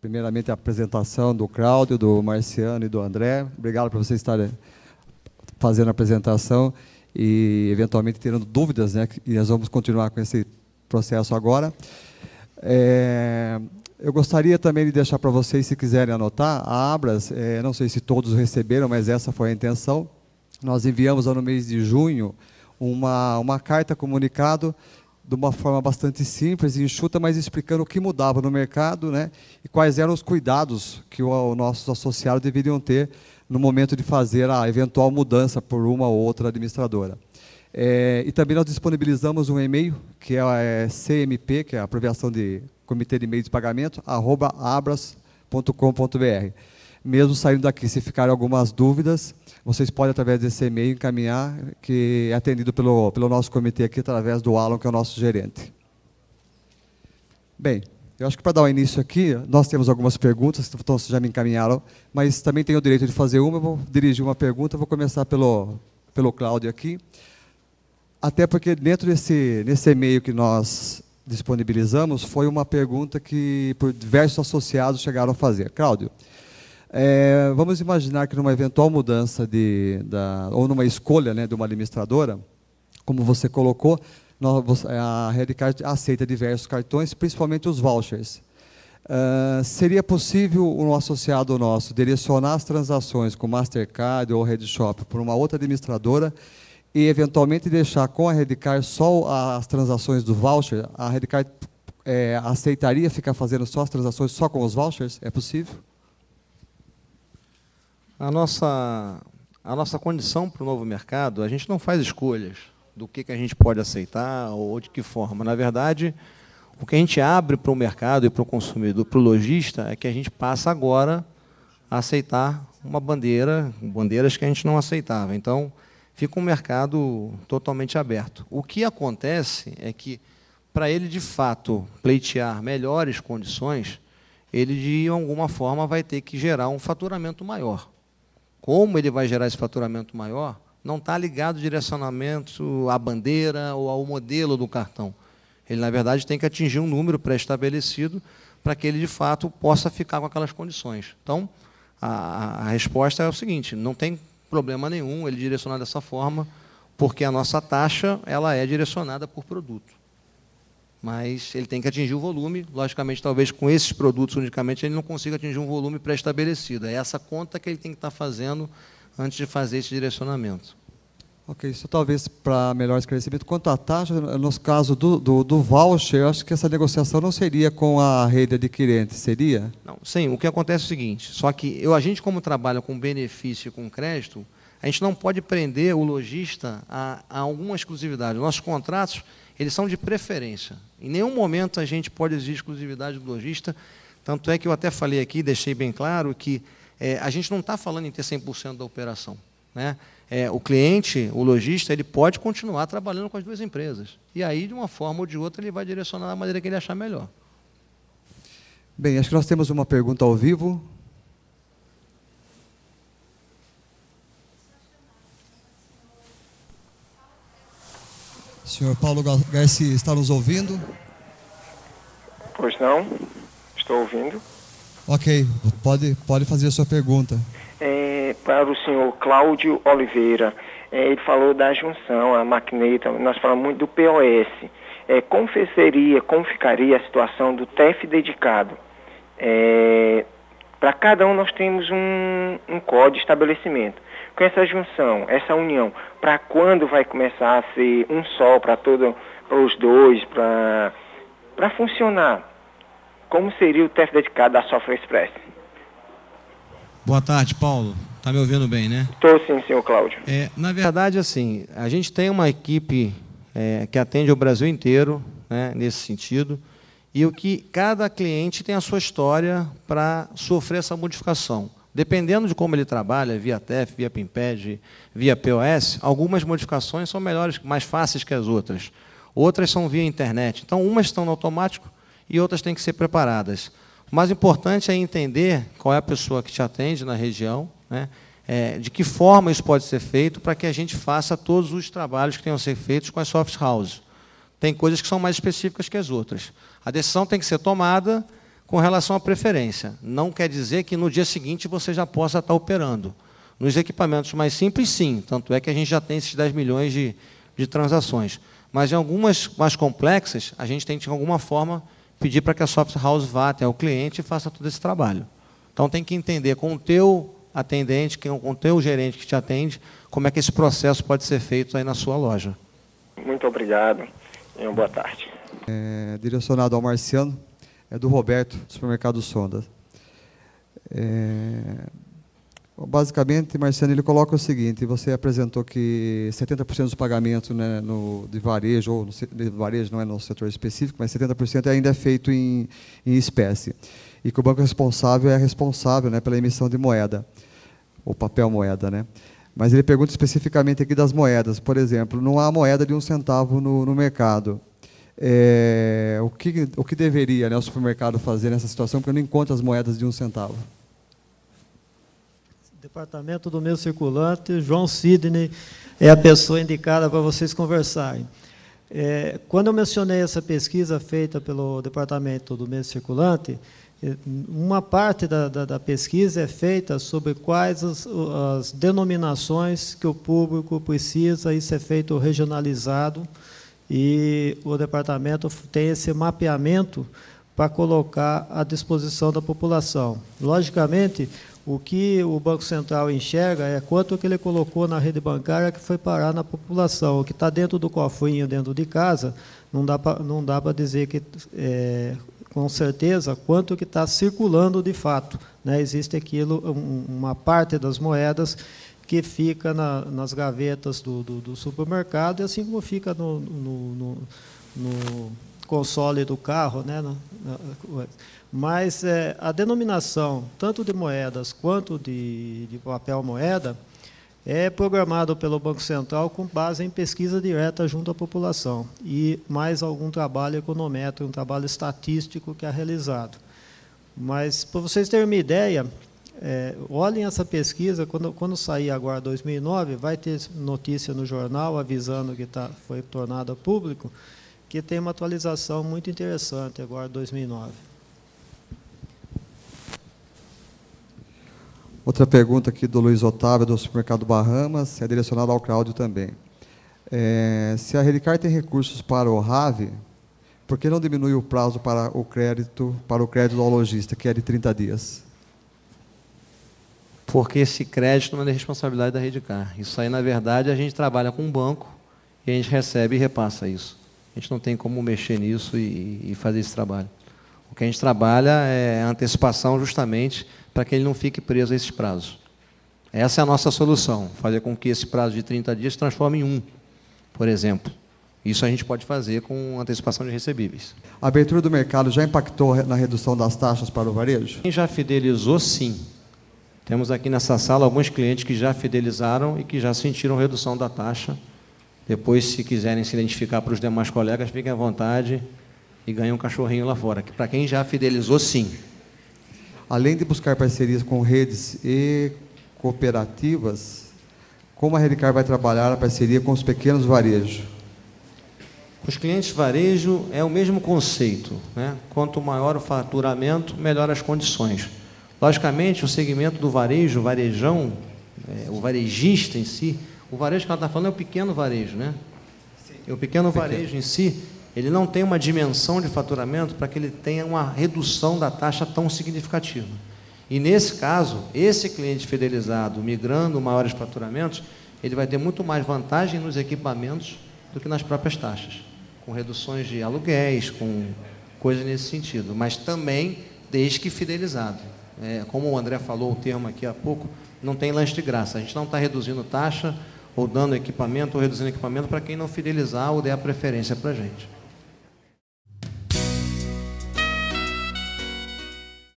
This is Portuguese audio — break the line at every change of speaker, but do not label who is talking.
primeiramente, a apresentação do Cláudio, do Marciano e do André. Obrigado por vocês estarem fazendo a apresentação e, eventualmente, tendo dúvidas, né? E nós vamos continuar com esse processo agora. Eu gostaria também de deixar para vocês, se quiserem anotar, a Abras, não sei se todos receberam, mas essa foi a intenção. Nós enviamos no mês de junho uma carta comunicado de uma forma bastante simples e enxuta, mas explicando o que mudava no mercado, né, e quais eram os cuidados que os nossos associados deveriam ter no momento de fazer a eventual mudança por uma ou outra administradora. E também nós disponibilizamos um e-mail, que é CMP, que é a abreviação de Comitê de Meios de Pagamento, @abras.com.br. Mesmo saindo daqui, se ficarem algumas dúvidas, vocês podem, através desse e-mail, encaminhar, que é atendido pelo nosso comitê aqui, através do Alan, que é o nosso gerente. Bem, eu acho que para dar o início aqui, nós temos algumas perguntas, então vocês já me encaminharam, mas também tenho o direito de fazer uma, eu vou dirigir uma pergunta, vou começar pelo Cláudio aqui. Até porque dentro nesse e-mail que nós disponibilizamos, foi uma pergunta que por diversos associados chegaram a fazer. Cláudio, vamos imaginar que numa eventual mudança ou numa escolha, né, de uma administradora, como você colocou, a Redcard aceita diversos cartões, principalmente os vouchers. Seria possível um associado nosso direcionar as transações com Mastercard ou RedShop por uma outra administradora e, eventualmente, deixar com a Redcard só as transações do voucher? A Redcard aceitaria ficar fazendo só as transações só com os vouchers? É possível?
A nossa condição para o novo mercado, a gente não faz escolhas do que a gente pode aceitar ou de que forma. Na verdade, o que a gente abre para o mercado e para o consumidor, para o lojista, é que a gente passa agora a aceitar bandeiras que a gente não aceitava. Então, fica um mercado totalmente aberto. O que acontece é que, para ele, de fato, pleitear melhores condições, ele, de alguma forma, vai ter que gerar um faturamento maior. Como ele vai gerar esse faturamento maior, não está ligado direcionamento à bandeira ou ao modelo do cartão. Ele, na verdade, tem que atingir um número pré-estabelecido para que ele, de fato, possa ficar com aquelas condições. Então, a resposta é o seguinte: não tem problema nenhum ele direcionar dessa forma, porque a nossa taxa ela é direcionada por produto. Mas ele tem que atingir o volume. Logicamente, talvez com esses produtos unicamente ele não consiga atingir um volume pré-estabelecido. É essa conta que ele tem que estar fazendo antes de fazer esse direcionamento.
Ok, isso talvez para melhor esclarecimento. Quanto à taxa, no caso do voucher, eu acho que essa negociação não seria com a rede adquirente, seria?
Não, sim, o que acontece é o seguinte, só que a gente, como trabalha com benefício e com crédito, a gente não pode prender o lojista a alguma exclusividade. Nossos contratos, eles são de preferência. Em nenhum momento a gente pode exigir exclusividade do lojista, tanto é que eu até falei aqui, deixei bem claro, que a gente não está falando em ter 100% da operação, né? O cliente, o lojista, ele pode continuar trabalhando com as duas empresas. E aí, de uma forma ou de outra, ele vai direcionar da maneira que ele achar melhor.
Bem, acho que nós temos uma pergunta ao vivo. O senhor Paulo Garcia está nos ouvindo?
Pois não, estou ouvindo.
Ok, pode fazer a sua pergunta.
Para o senhor Cláudio Oliveira, ele falou da junção, a maquineta, nós falamos muito do POS. Como ficaria a situação do TEF dedicado? Para cada um nós temos um código de estabelecimento. Com essa junção, essa união, para quando vai começar a ser um só para os dois, para funcionar? Como seria o TEF dedicado da Software Express?
Boa tarde, Paulo. Está me ouvindo bem, né?
Estou sim, senhor Cláudio.
Na verdade, assim, a gente tem uma equipe que atende o Brasil inteiro, né, nesse sentido, e o que cada cliente tem a sua história para sofrer essa modificação. Dependendo de como ele trabalha, via TEF, via PIMPED, via POS, algumas modificações são melhores, mais fáceis que as outras. Outras são via internet. Então, umas estão no automático e outras têm que ser preparadas. O mais importante é entender qual é a pessoa que te atende na região, né? De que forma isso pode ser feito para que a gente faça todos os trabalhos que tenham que ser feitos com as soft houses. Tem coisas que são mais específicas que as outras. A decisão tem que ser tomada Com relação à preferência, não quer dizer que no dia seguinte você já possa estar operando. Nos equipamentos mais simples, sim. Tanto é que a gente já tem esses 10 milhões de transações. Mas em algumas mais complexas, a gente tem que, de alguma forma, pedir para que a software house vá até o cliente e faça todo esse trabalho. Então, tem que entender com o teu atendente, com o teu gerente que te atende, como é que esse processo pode ser feito aí na sua loja.
Muito obrigado e uma boa tarde.
Direcionado ao Marciano, é do Roberto, do supermercado Sonda. Basicamente, Marciano, ele coloca o seguinte: você apresentou que 70% dos pagamentos, né, de varejo, ou de varejo não é no setor específico, mas 70% ainda é feito em espécie. E que o banco responsável é responsável, né, pela emissão de moeda, ou papel moeda, né? Mas ele pergunta especificamente aqui das moedas. Por exemplo, não há moeda de 1 centavo no mercado. O que deveria, né, o supermercado fazer nessa situação, porque eu não encontro as moedas de 1 centavo?
Departamento do Meio Circulante, João Sidney é a pessoa indicada para vocês conversarem. Quando eu mencionei essa pesquisa feita pelo Departamento do Meio Circulante, uma parte da pesquisa é feita sobre quais as denominações que o público precisa, isso é feito regionalizado, e o departamento tem esse mapeamento para colocar à disposição da população. Logicamente, o que o Banco Central enxerga é quanto que ele colocou na rede bancária que foi parar na população. O que está dentro do cofrinho, dentro de casa, não dá para dizer que, com certeza, quanto que está circulando de fato, né? Existe aquilo, uma parte das moedas que fica nas gavetas do supermercado, e assim como fica no console do carro, né? Mas a denominação, tanto de moedas quanto de papel moeda, é programado pelo Banco Central com base em pesquisa direta junto à população e mais algum trabalho econométrico, um trabalho estatístico que é realizado. Mas, para vocês terem uma ideia, olhem essa pesquisa, quando sair agora 2009, vai ter notícia no jornal avisando que foi tornada público, que tem uma atualização muito interessante agora 2009.
Outra pergunta aqui do Luiz Otávio, do supermercado Bahamas, é direcionada ao Cláudio também. Se a Redicard tem recursos para o RAV, por que não diminui o prazo para o crédito ao lojista, que é de 30 dias?
Porque esse crédito não é de responsabilidade da Redicard. Isso aí, na verdade, a gente trabalha com um banco e a gente recebe e repassa isso. A gente não tem como mexer nisso e fazer esse trabalho. O que a gente trabalha é a antecipação justamente para que ele não fique preso a esses prazos. Essa é a nossa solução, fazer com que esse prazo de 30 dias se transforme em 1, por exemplo. Isso a gente pode fazer com antecipação de recebíveis.
A abertura do mercado já impactou na redução das taxas para o varejo?
Quem já fidelizou, sim. Temos aqui nessa sala alguns clientes que já fidelizaram e que já sentiram redução da taxa. Depois, se quiserem se identificar para os demais colegas, fiquem à vontade e ganhem um cachorrinho lá fora. Para quem já fidelizou, sim.
Além de buscar parcerias com redes e cooperativas, como a Redicard vai trabalhar a parceria com os pequenos varejos?
Os clientes varejo é o mesmo conceito, né? Quanto maior o faturamento, melhor as condições. Logicamente, o segmento do varejo, o varejão, o varejista em si, o varejo que ela está falando é o pequeno varejo, né? Sim. E o pequeno varejo em si, ele não tem uma dimensão de faturamento para que ele tenha uma redução da taxa tão significativa. E, nesse caso, esse cliente fidelizado, migrando maiores faturamentos, ele vai ter muito mais vantagem nos equipamentos do que nas próprias taxas, com reduções de aluguéis, com coisas nesse sentido, mas também desde que fidelizado. Como o André falou o termo aqui há pouco, não tem lanche de graça. A gente não está reduzindo taxa, ou dando equipamento, ou reduzindo equipamento para quem não fidelizar ou der a preferência para a gente.